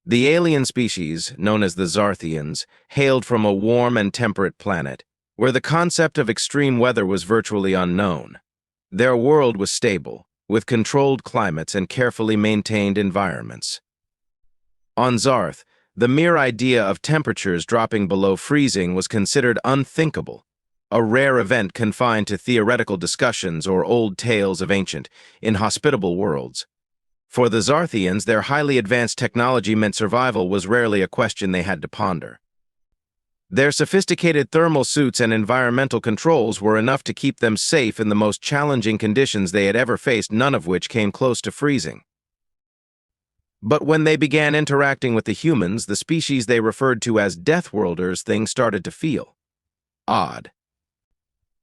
The alien species, known as the Zarthians, hailed from a warm and temperate planet, where the concept of extreme weather was virtually unknown. Their world was stable, with controlled climates and carefully maintained environments. On Zarth, the mere idea of temperatures dropping below freezing was considered unthinkable, a rare event confined to theoretical discussions or old tales of ancient, inhospitable worlds. For the Zarthians, their highly advanced technology meant survival was rarely a question they had to ponder. Their sophisticated thermal suits and environmental controls were enough to keep them safe in the most challenging conditions they had ever faced, none of which came close to freezing. But when they began interacting with the humans, the species they referred to as Deathworlders, things started to feel odd.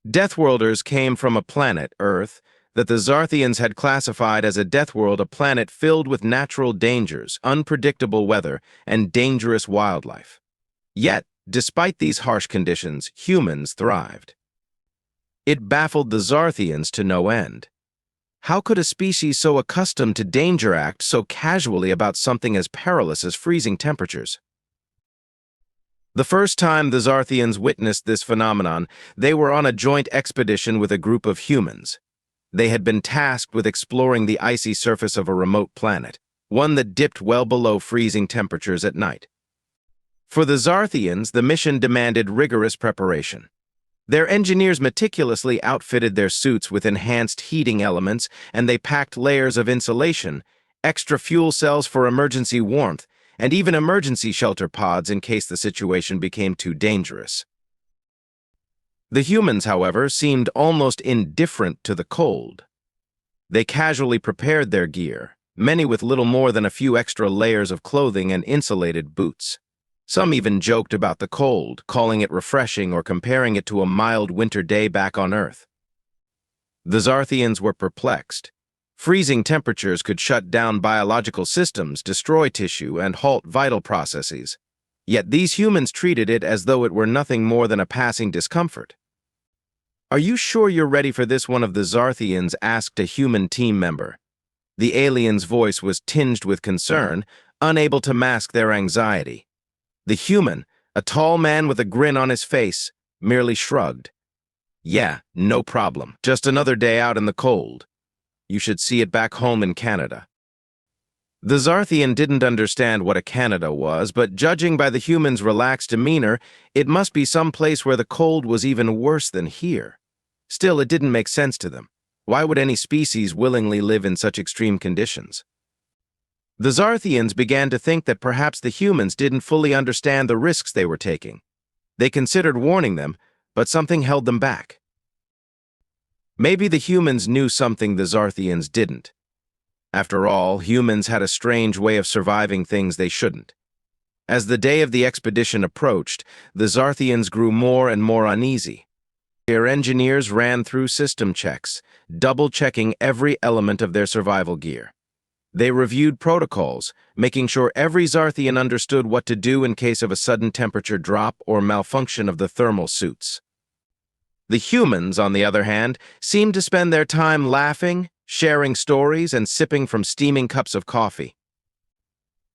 Deathworlders came from a planet, Earth, that the Zarthians had classified as a Deathworld, a planet filled with natural dangers, unpredictable weather, and dangerous wildlife. Yet, despite these harsh conditions, humans thrived. It baffled the Zarthians to no end. How could a species so accustomed to danger act so casually about something as perilous as freezing temperatures? The first time the Zarthians witnessed this phenomenon, they were on a joint expedition with a group of humans. They had been tasked with exploring the icy surface of a remote planet, one that dipped well below freezing temperatures at night. For the Zarthians, the mission demanded rigorous preparation. Their engineers meticulously outfitted their suits with enhanced heating elements, and they packed layers of insulation, extra fuel cells for emergency warmth, and even emergency shelter pods in case the situation became too dangerous. The humans, however, seemed almost indifferent to the cold. They casually prepared their gear, many with little more than a few extra layers of clothing and insulated boots. Some even joked about the cold, calling it refreshing or comparing it to a mild winter day back on Earth. The Zarthians were perplexed. Freezing temperatures could shut down biological systems, destroy tissue, and halt vital processes. Yet these humans treated it as though it were nothing more than a passing discomfort. "Are you sure you're ready for this?" one of the Zarthians asked a human team member. The alien's voice was tinged with concern, unable to mask their anxiety. The human, a tall man with a grin on his face, merely shrugged. "Yeah, no problem. Just another day out in the cold. You should see it back home in Canada." The Zarthian didn't understand what a Canada was, but judging by the human's relaxed demeanor, it must be some place where the cold was even worse than here. Still, it didn't make sense to them. Why would any species willingly live in such extreme conditions? The Zarthians began to think that perhaps the humans didn't fully understand the risks they were taking. They considered warning them, but something held them back. Maybe the humans knew something the Zarthians didn't. After all, humans had a strange way of surviving things they shouldn't. As the day of the expedition approached, the Zarthians grew more and more uneasy. Their engineers ran through system checks, double-checking every element of their survival gear. They reviewed protocols, making sure every Zarthian understood what to do in case of a sudden temperature drop or malfunction of the thermal suits. The humans, on the other hand, seemed to spend their time laughing, sharing stories, and sipping from steaming cups of coffee.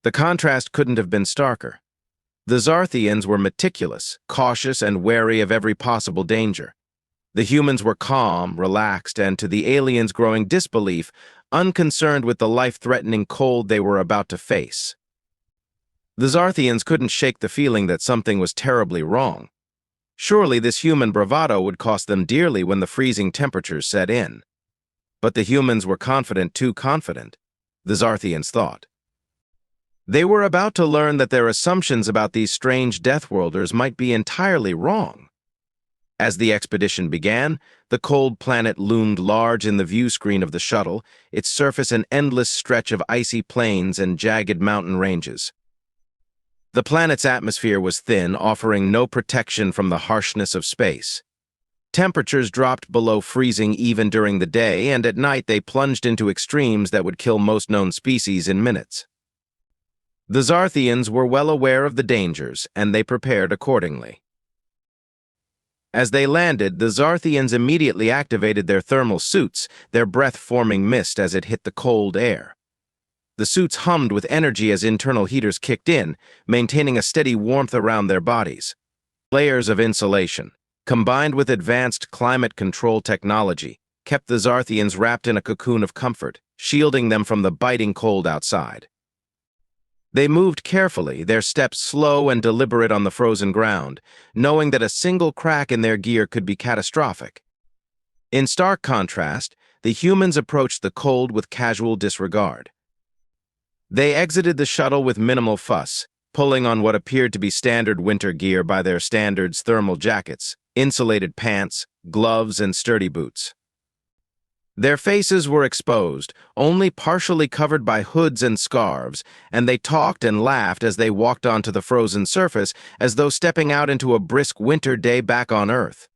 The contrast couldn't have been starker. The Zarthians were meticulous, cautious, and wary of every possible danger. The humans were calm, relaxed, and, to the aliens' growing disbelief, unconcerned with the life-threatening cold they were about to face. The Zarthians couldn't shake the feeling that something was terribly wrong. Surely this human bravado would cost them dearly when the freezing temperatures set in. But the humans were confident, too confident, the Zarthians thought. They were about to learn that their assumptions about these strange Deathworlders might be entirely wrong. As the expedition began, the cold planet loomed large in the view screen of the shuttle, its surface an endless stretch of icy plains and jagged mountain ranges. The planet's atmosphere was thin, offering no protection from the harshness of space. Temperatures dropped below freezing even during the day, and at night they plunged into extremes that would kill most known species in minutes. The Zarthians were well aware of the dangers, and they prepared accordingly. As they landed, the Zarthians immediately activated their thermal suits, their breath forming mist as it hit the cold air. The suits hummed with energy as internal heaters kicked in, maintaining a steady warmth around their bodies. Layers of insulation, combined with advanced climate control technology, kept the Zarthians wrapped in a cocoon of comfort, shielding them from the biting cold outside. They moved carefully, their steps slow and deliberate on the frozen ground, knowing that a single crack in their gear could be catastrophic. In stark contrast, the humans approached the cold with casual disregard. They exited the shuttle with minimal fuss, pulling on what appeared to be standard winter gear by their standards: thermal jackets, insulated pants, gloves, and sturdy boots. Their faces were exposed, only partially covered by hoods and scarves, and they talked and laughed as they walked onto the frozen surface as though stepping out into a brisk winter day back on Earth.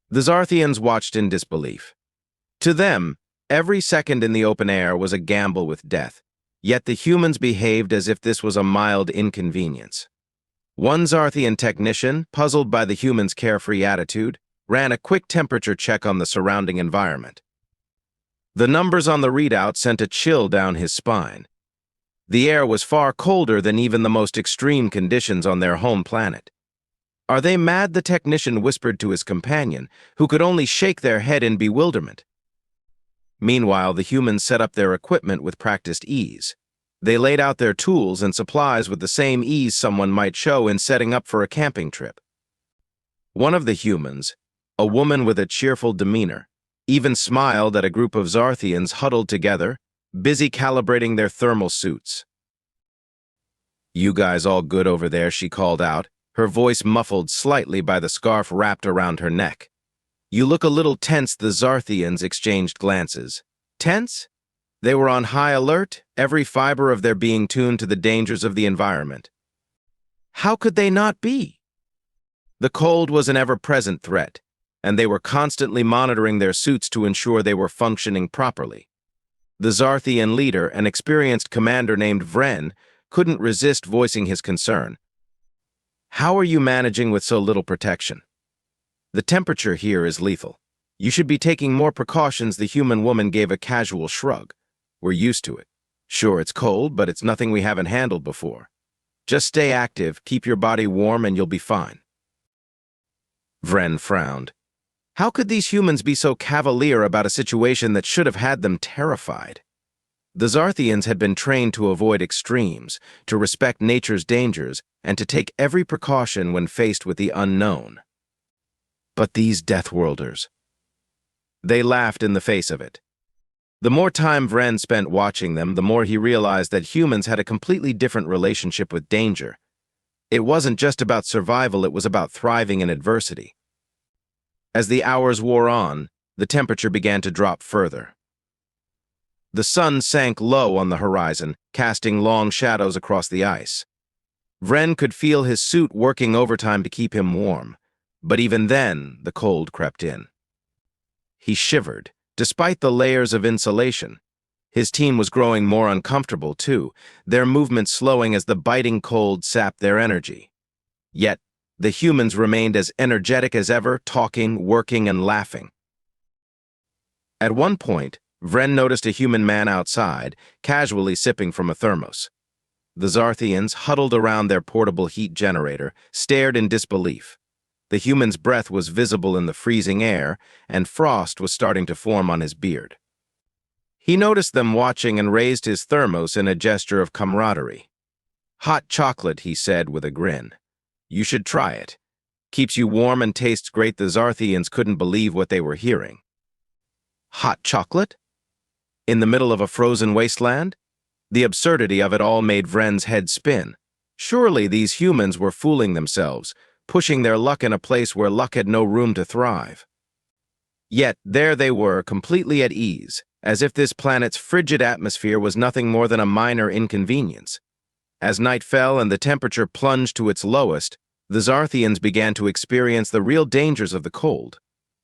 The Zarthians watched in disbelief. To them, every second in the open air was a gamble with death, yet the humans behaved as if this was a mild inconvenience. One Zarthian technician, puzzled by the humans' carefree attitude, ran a quick temperature check on the surrounding environment. The numbers on the readout sent a chill down his spine. The air was far colder than even the most extreme conditions on their home planet. "Are they mad?" the technician whispered to his companion, who could only shake their head in bewilderment. Meanwhile, the humans set up their equipment with practiced ease. They laid out their tools and supplies with the same ease someone might show in setting up for a camping trip. One of the humans, a woman with a cheerful demeanor, even smiled at a group of Zarthians huddled together, busy calibrating their thermal suits. "You guys all good over there?" she called out, her voice muffled slightly by the scarf wrapped around her neck. "You look a little tense." The Zarthians exchanged glances. Tense? They were on high alert, every fiber of their being tuned to the dangers of the environment. How could they not be? The cold was an ever-present threat, and they were constantly monitoring their suits to ensure they were functioning properly. The Zarthian leader, an experienced commander named Vren, couldn't resist voicing his concern. "How are you managing with so little protection? The temperature here is lethal. You should be taking more precautions." The human woman gave a casual shrug. "We're used to it. Sure, it's cold, but it's nothing we haven't handled before. Just stay active, keep your body warm, and you'll be fine." Vren frowned. How could these humans be so cavalier about a situation that should have had them terrified? The Zarthians had been trained to avoid extremes, to respect nature's dangers, and to take every precaution when faced with the unknown. But these Deathworlders. They laughed in the face of it. The more time Vren spent watching them, the more he realized that humans had a completely different relationship with danger. It wasn't just about survival, it was about thriving in adversity. As the hours wore on, the temperature began to drop further. The sun sank low on the horizon, casting long shadows across the ice. Vren could feel his suit working overtime to keep him warm, but even then, the cold crept in. He shivered, despite the layers of insulation. His team was growing more uncomfortable, too, their movements slowing as the biting cold sapped their energy. Yet, the humans remained as energetic as ever, talking, working, and laughing. At one point, Vren noticed a human man outside, casually sipping from a thermos. The Zarthians, huddled around their portable heat generator, stared in disbelief. The human's breath was visible in the freezing air, and frost was starting to form on his beard. He noticed them watching and raised his thermos in a gesture of camaraderie. "Hot chocolate," he said with a grin. "You should try it. Keeps you warm and tastes great." The Zarthians couldn't believe what they were hearing. Hot chocolate? In the middle of a frozen wasteland? The absurdity of it all made Vren's head spin. Surely these humans were fooling themselves, pushing their luck in a place where luck had no room to thrive. Yet there they were, completely at ease, as if this planet's frigid atmosphere was nothing more than a minor inconvenience. As night fell and the temperature plunged to its lowest, the Zarthians began to experience the real dangers of the cold.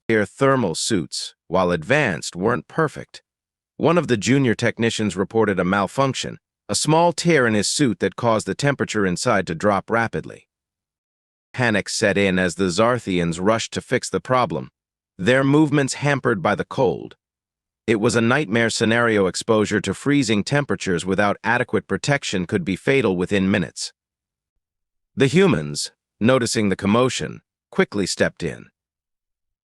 Their thermal suits, while advanced, weren't perfect. One of the junior technicians reported a malfunction, a small tear in his suit that caused the temperature inside to drop rapidly. Panic set in as the Zarthians rushed to fix the problem, their movements hampered by the cold. It was a nightmare scenario. Exposure to freezing temperatures without adequate protection could be fatal within minutes. The humans, noticing the commotion, quickly stepped in.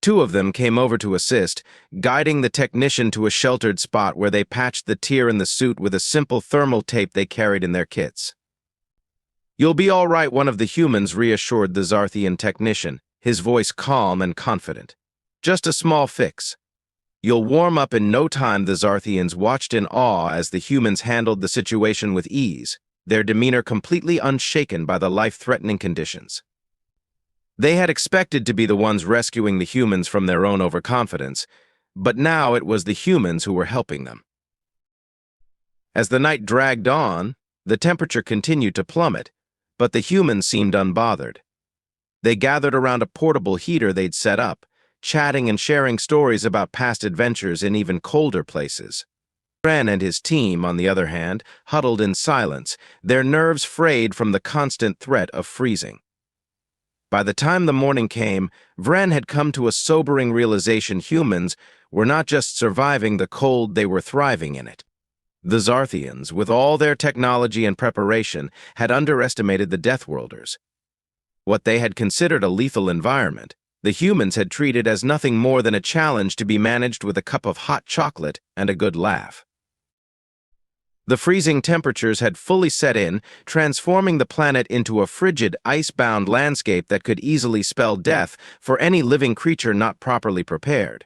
Two of them came over to assist, guiding the technician to a sheltered spot where they patched the tear in the suit with a simple thermal tape they carried in their kits. "You'll be all right," one of the humans reassured the Zarthan technician, his voice calm and confident. "Just a small fix. You'll warm up in no time." The Zarthans watched in awe as the humans handled the situation with ease, their demeanor completely unshaken by the life-threatening conditions. They had expected to be the ones rescuing the humans from their own overconfidence, but now it was the humans who were helping them. As the night dragged on, the temperature continued to plummet, but the humans seemed unbothered. They gathered around a portable heater they'd set up, chatting and sharing stories about past adventures in even colder places. Vren and his team, on the other hand, huddled in silence, their nerves frayed from the constant threat of freezing. By the time the morning came, Vren had come to a sobering realization: humans were not just surviving the cold, they were thriving in it. The Zarthans, with all their technology and preparation, had underestimated the Deathworlders. What they had considered a lethal environment, the humans had treated as nothing more than a challenge to be managed with a cup of hot chocolate and a good laugh. The freezing temperatures had fully set in, transforming the planet into a frigid, ice-bound landscape that could easily spell death for any living creature not properly prepared.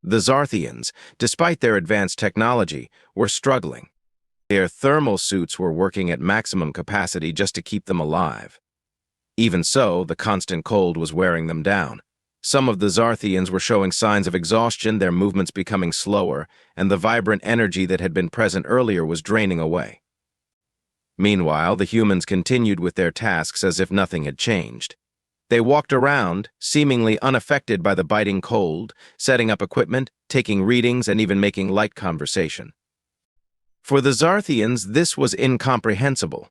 The Zarthans, despite their advanced technology, were struggling. Their thermal suits were working at maximum capacity just to keep them alive. Even so, the constant cold was wearing them down. Some of the Zarthans were showing signs of exhaustion, their movements becoming slower, and the vibrant energy that had been present earlier was draining away. Meanwhile, the humans continued with their tasks as if nothing had changed. They walked around, seemingly unaffected by the biting cold, setting up equipment, taking readings, and even making light conversation. For the Zarthans, this was incomprehensible.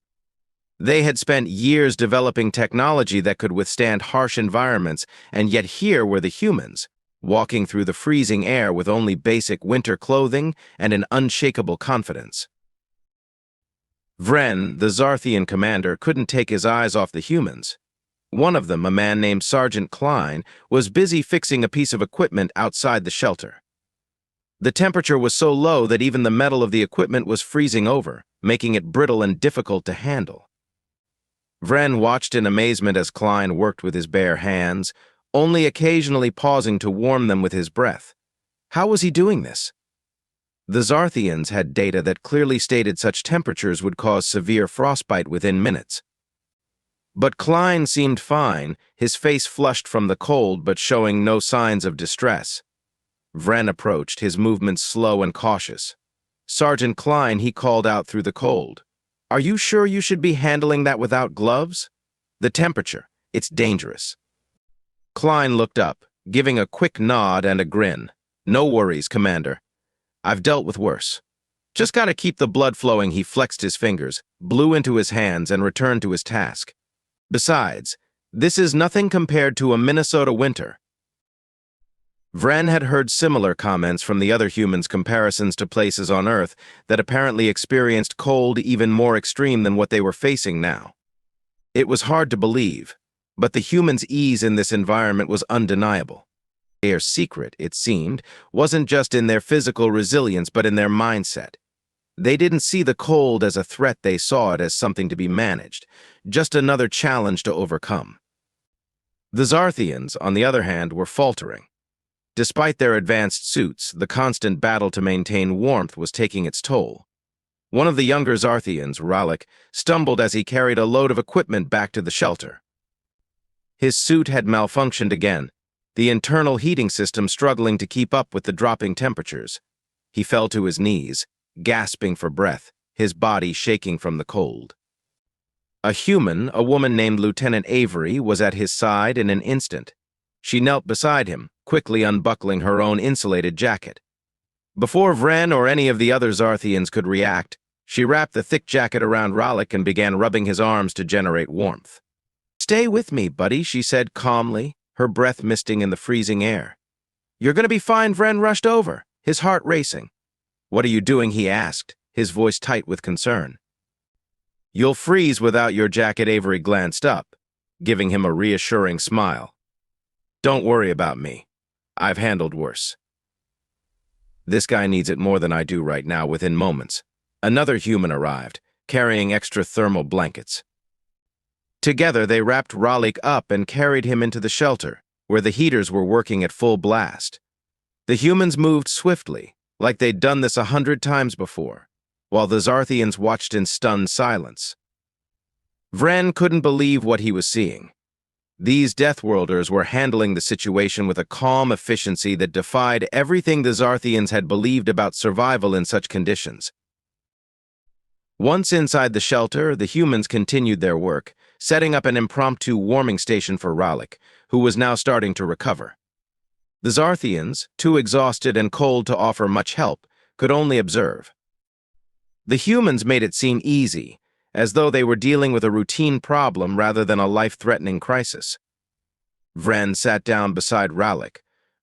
They had spent years developing technology that could withstand harsh environments, and yet here were the humans, walking through the freezing air with only basic winter clothing and an unshakable confidence. Vren, the Zarthan commander, couldn't take his eyes off the humans. One of them, a man named Sergeant Klein, was busy fixing a piece of equipment outside the shelter. The temperature was so low that even the metal of the equipment was freezing over, making it brittle and difficult to handle. Vren watched in amazement as Klein worked with his bare hands, only occasionally pausing to warm them with his breath. How was he doing this? The Zarthans had data that clearly stated such temperatures would cause severe frostbite within minutes. But Klein seemed fine, his face flushed from the cold but showing no signs of distress. Vren approached, his movements slow and cautious. "Sergeant Klein," he called out through the cold. "Are you sure you should be handling that without gloves? The temperature, it's dangerous." Klein looked up, giving a quick nod and a grin. "No worries, Commander. I've dealt with worse. Just gotta keep the blood flowing." He flexed his fingers, blew into his hands, and returned to his task. "Besides, this is nothing compared to a Minnesota winter." Vren had heard similar comments from the other humans, comparisons to places on Earth that apparently experienced cold even more extreme than what they were facing now. It was hard to believe, but the humans' ease in this environment was undeniable. Their secret, it seemed, wasn't just in their physical resilience but in their mindset. They didn't see the cold as a threat, they saw it as something to be managed, just another challenge to overcome. The Zarthans, on the other hand, were faltering. Despite their advanced suits, the constant battle to maintain warmth was taking its toll. One of the younger Zarthans, Ralik, stumbled as he carried a load of equipment back to the shelter. His suit had malfunctioned again, the internal heating system struggling to keep up with the dropping temperatures. He fell to his knees, gasping for breath, his body shaking from the cold. A human, a woman named Lieutenant Avery, was at his side in an instant. She knelt beside him, quickly unbuckling her own insulated jacket. Before Vren or any of the other Zarthans could react, she wrapped the thick jacket around Ralik and began rubbing his arms to generate warmth. "Stay with me, buddy," she said calmly, her breath misting in the freezing air. "You're gonna be fine." Vren rushed over, his heart racing. "What are you doing?" he asked, his voice tight with concern. "You'll freeze without your jacket." Avery glanced up, giving him a reassuring smile. "Don't worry about me. I've handled worse." This guy needs it more than I do right now. Within moments, another human arrived, carrying extra thermal blankets. Together, they wrapped Raleigh up and carried him into the shelter, where the heaters were working at full blast. The humans moved swiftly, like they'd done this 100 times before, while the Zarthians watched in stunned silence. Vren couldn't believe what he was seeing. These Deathworlders were handling the situation with a calm efficiency that defied everything the Zarthians had believed about survival in such conditions. Once inside the shelter, the humans continued their work, setting up an impromptu warming station for Raleigh, who was now starting to recover. The Zarthians, too exhausted and cold to offer much help, could only observe. The humans made it seem easy, as though they were dealing with a routine problem rather than a life-threatening crisis. Vren sat down beside Raleigh,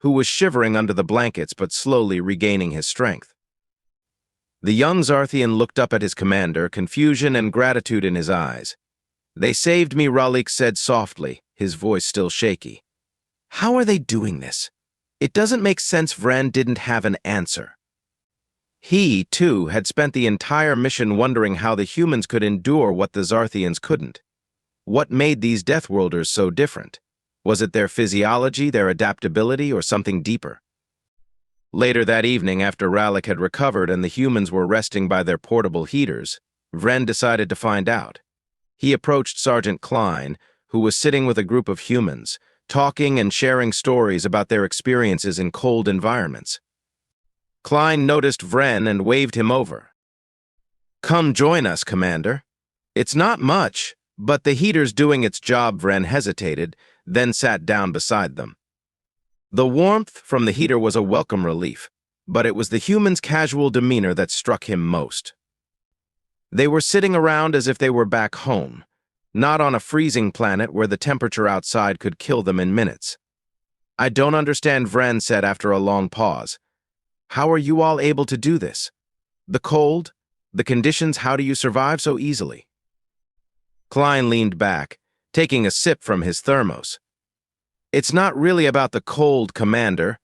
who was shivering under the blankets but slowly regaining his strength. The young Zarthian looked up at his commander, confusion and gratitude in his eyes. "They saved me," Raleigh said softly, his voice still shaky. "How are they doing this? It doesn't make sense." Vren didn't have an answer. He, too, had spent the entire mission wondering how the humans could endure what the Zarthians couldn't. What made these Deathworlders so different? Was it their physiology, their adaptability, or something deeper? Later that evening, after Raleigh had recovered and the humans were resting by their portable heaters, Vren decided to find out. He approached Sergeant Klein, who was sitting with a group of humans, talking and sharing stories about their experiences in cold environments. Klein noticed Vren and waved him over. "Come join us, Commander. It's not much, but the heater's doing its job." Vren hesitated, then sat down beside them. The warmth from the heater was a welcome relief, but it was the humans' casual demeanor that struck him most. They were sitting around as if they were back home, not on a freezing planet where the temperature outside could kill them in minutes. "I don't understand," Vren said after a long pause. "How are you all able to do this? The cold, the conditions, how do you survive so easily?" Klein leaned back, taking a sip from his thermos. "It's not really about the cold, Commander.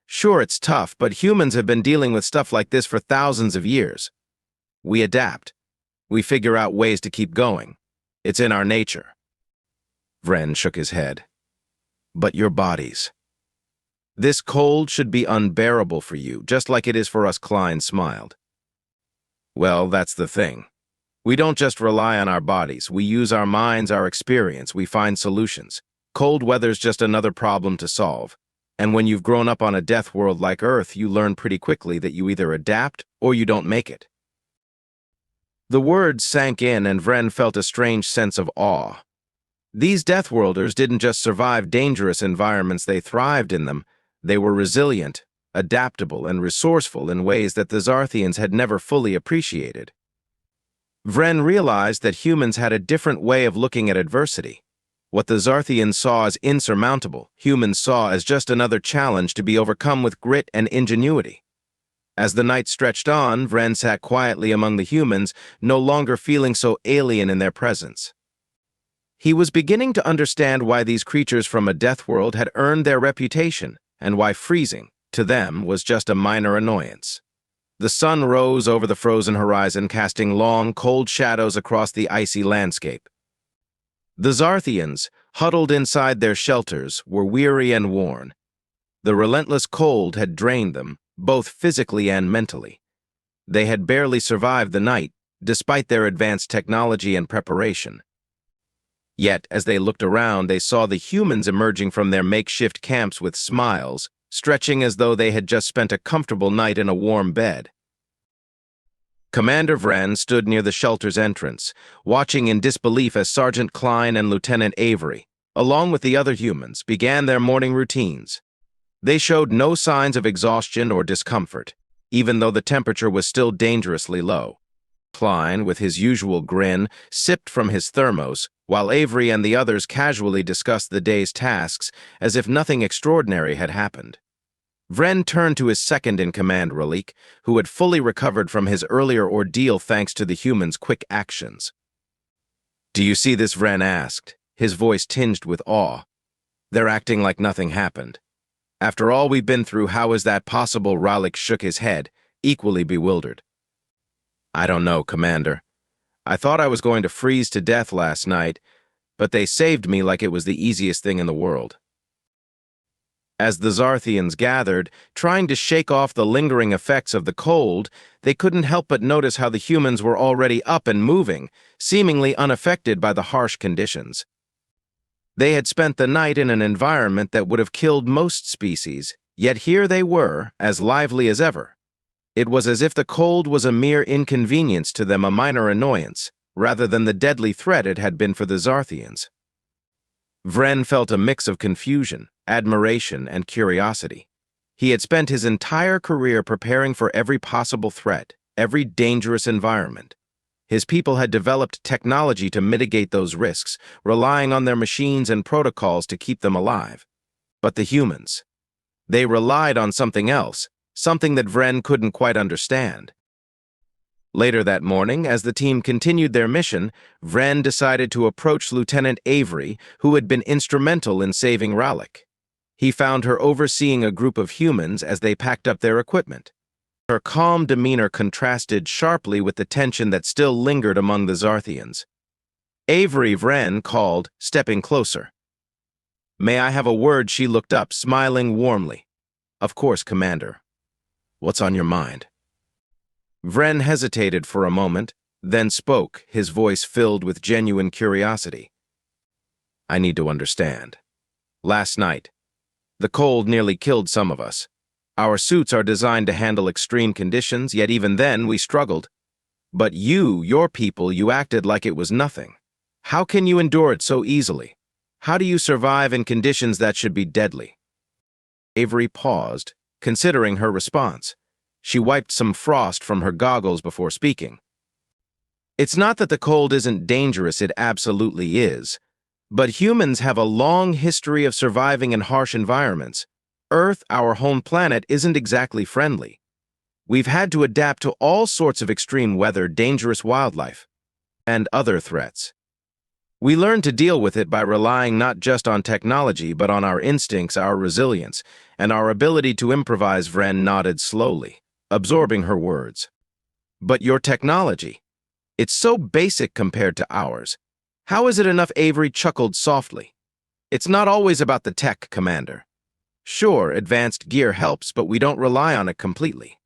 Sure, it's tough, but humans have been dealing with stuff like this for thousands of years. We adapt. We figure out ways to keep going. It's in our nature." Vren shook his head. "But your bodies. This cold should be unbearable for you, just like it is for us." Klein smiled. "Well, that's the thing. We don't just rely on our bodies. We use our minds, our experience. We find solutions. Cold weather's just another problem to solve. And when you've grown up on a death world like Earth, you learn pretty quickly that you either adapt or you don't make it." The words sank in, and Vren felt a strange sense of awe. These Deathworlders didn't just survive dangerous environments, they thrived in them. They were resilient, adaptable, and resourceful in ways that the Zarthians had never fully appreciated. Vren realized that humans had a different way of looking at adversity. What the Zarthians saw as insurmountable, humans saw as just another challenge to be overcome with grit and ingenuity. As the night stretched on, Vren sat quietly among the humans, no longer feeling so alien in their presence. He was beginning to understand why these creatures from a death world had earned their reputation, and why freezing, to them, was just a minor annoyance. The sun rose over the frozen horizon, casting long, cold shadows across the icy landscape. The Zarthians, huddled inside their shelters, were weary and worn. The relentless cold had drained them, both physically and mentally. They had barely survived the night, despite their advanced technology and preparation. Yet, as they looked around, they saw the humans emerging from their makeshift camps with smiles, stretching as though they had just spent a comfortable night in a warm bed. Commander Vren stood near the shelter's entrance, watching in disbelief as Sergeant Klein and Lieutenant Avery, along with the other humans, began their morning routines. They showed no signs of exhaustion or discomfort, even though the temperature was still dangerously low. Klein, with his usual grin, sipped from his thermos, while Avery and the others casually discussed the day's tasks as if nothing extraordinary had happened. Vren turned to his second-in-command, Ralik, who had fully recovered from his earlier ordeal thanks to the humans' quick actions. "Do you see this?" Vren asked, his voice tinged with awe. "They're acting like nothing happened. After all we've been through, how is that possible?" Ralik shook his head, equally bewildered. "I don't know, Commander. I thought I was going to freeze to death last night, but they saved me like it was the easiest thing in the world." As the Zarthians gathered, trying to shake off the lingering effects of the cold, they couldn't help but notice how the humans were already up and moving, seemingly unaffected by the harsh conditions. They had spent the night in an environment that would have killed most species, yet here they were, as lively as ever. It was as if the cold was a mere inconvenience to them, a minor annoyance, rather than the deadly threat it had been for the Zarthians. Vren felt a mix of confusion, admiration, and curiosity. He had spent his entire career preparing for every possible threat, every dangerous environment. His people had developed technology to mitigate those risks, relying on their machines and protocols to keep them alive. But the humans, they relied on something else, something that Vren couldn't quite understand. Later that morning, as the team continued their mission, Vren decided to approach Lieutenant Avery, who had been instrumental in saving Ralik. He found her overseeing a group of humans as they packed up their equipment. Her calm demeanor contrasted sharply with the tension that still lingered among the Zarthians. "Avery," Vren called, stepping closer. "May I have a word?" She looked up, smiling warmly. "Of course, Commander. What's on your mind?" Vren hesitated for a moment, then spoke, his voice filled with genuine curiosity. "I need to understand. Last night, the cold nearly killed some of us. Our suits are designed to handle extreme conditions, yet even then we struggled. But your people, you acted like it was nothing. How can you endure it so easily? How do you survive in conditions that should be deadly?" Avery paused, considering her response. She wiped some frost from her goggles before speaking. "It's not that the cold isn't dangerous, it absolutely is. But humans have a long history of surviving in harsh environments. Earth, our home planet, isn't exactly friendly. We've had to adapt to all sorts of extreme weather, dangerous wildlife, and other threats. We learn to deal with it by relying not just on technology, but on our instincts, our resilience, and our ability to improvise." Vren nodded slowly, absorbing her words. "But your technology, it's so basic compared to ours. How is it enough?" Avery chuckled softly. "It's not always about the tech, Commander. Sure, advanced gear helps, but we don't rely on it completely.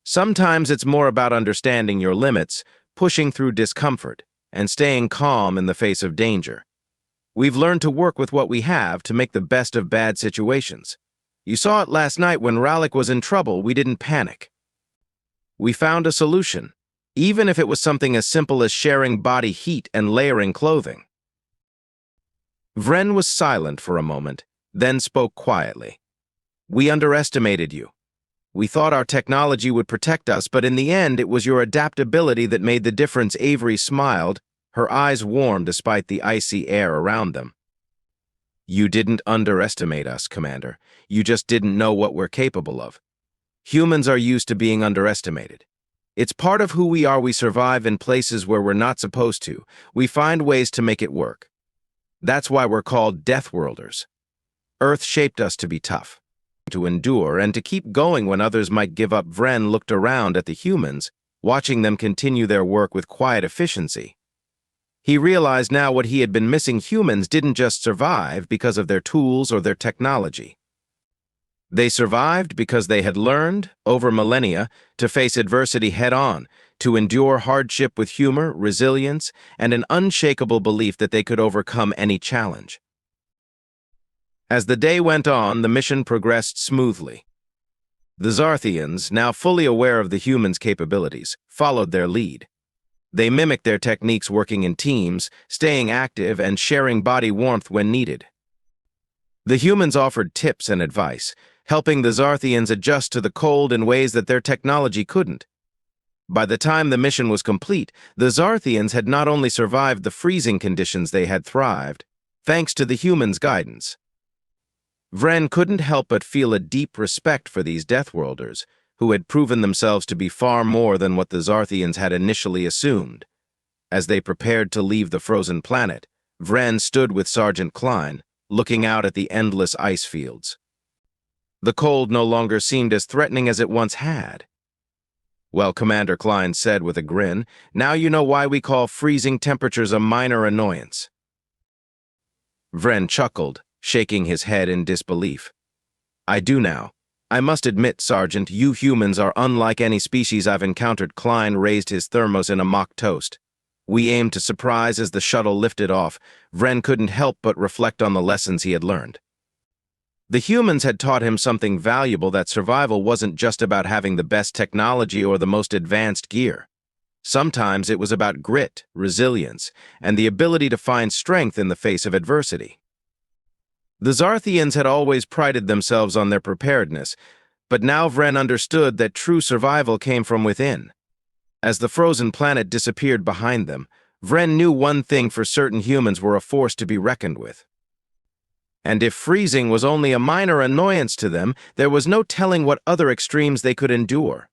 Sometimes it's more about understanding your limits, pushing through discomfort, and staying calm in the face of danger. We've learned to work with what we have to make the best of bad situations. You saw it last night when Ralik was in trouble. We didn't panic. We found a solution, even if it was something as simple as sharing body heat and layering clothing." Vren was silent for a moment, then spoke quietly. "We underestimated you. We thought our technology would protect us, but in the end it was your adaptability that made the difference." Avery smiled, her eyes warm despite the icy air around them. "You didn't underestimate us, Commander. You just didn't know what we're capable of. Humans are used to being underestimated. It's part of who we are. We survive in places where we're not supposed to. We find ways to make it work. That's why we're called Deathworlders. Earth shaped us to be tough, to endure, and to keep going when others might give up." Vren looked around at the humans, watching them continue their work with quiet efficiency. He realized now what he had been missing. Humans didn't just survive because of their tools or their technology. They survived because they had learned, over millennia, to face adversity head-on, to endure hardship with humor, resilience, and an unshakable belief that they could overcome any challenge. As the day went on, the mission progressed smoothly. The Zarthians, now fully aware of the humans' capabilities, followed their lead. They mimicked their techniques, working in teams, staying active, and sharing body warmth when needed. The humans offered tips and advice, helping the Zarthians adjust to the cold in ways that their technology couldn't. By the time the mission was complete, the Zarthians had not only survived the freezing conditions, they had thrived, thanks to the humans' guidance. Vren couldn't help but feel a deep respect for these Deathworlders, who had proven themselves to be far more than what the Zarthians had initially assumed. As they prepared to leave the frozen planet, Vren stood with Sergeant Klein, looking out at the endless ice fields. The cold no longer seemed as threatening as it once had. "Well," Commander Klein said with a grin, "now you know why we call freezing temperatures a minor annoyance." Vren chuckled, shaking his head in disbelief. "I do now. I must admit, Sergeant, you humans are unlike any species I've encountered." Klein raised his thermos in a mock toast. We aimed to surprise as the shuttle lifted off. Vren couldn't help but reflect on the lessons he had learned. The humans had taught him something valuable, that survival wasn't just about having the best technology or the most advanced gear. Sometimes it was about grit, resilience, and the ability to find strength in the face of adversity. The Zarthians had always prided themselves on their preparedness, but now Vren understood that true survival came from within. As the frozen planet disappeared behind them, Vren knew one thing for certain: humans were a force to be reckoned with. And if freezing was only a minor annoyance to them, there was no telling what other extremes they could endure.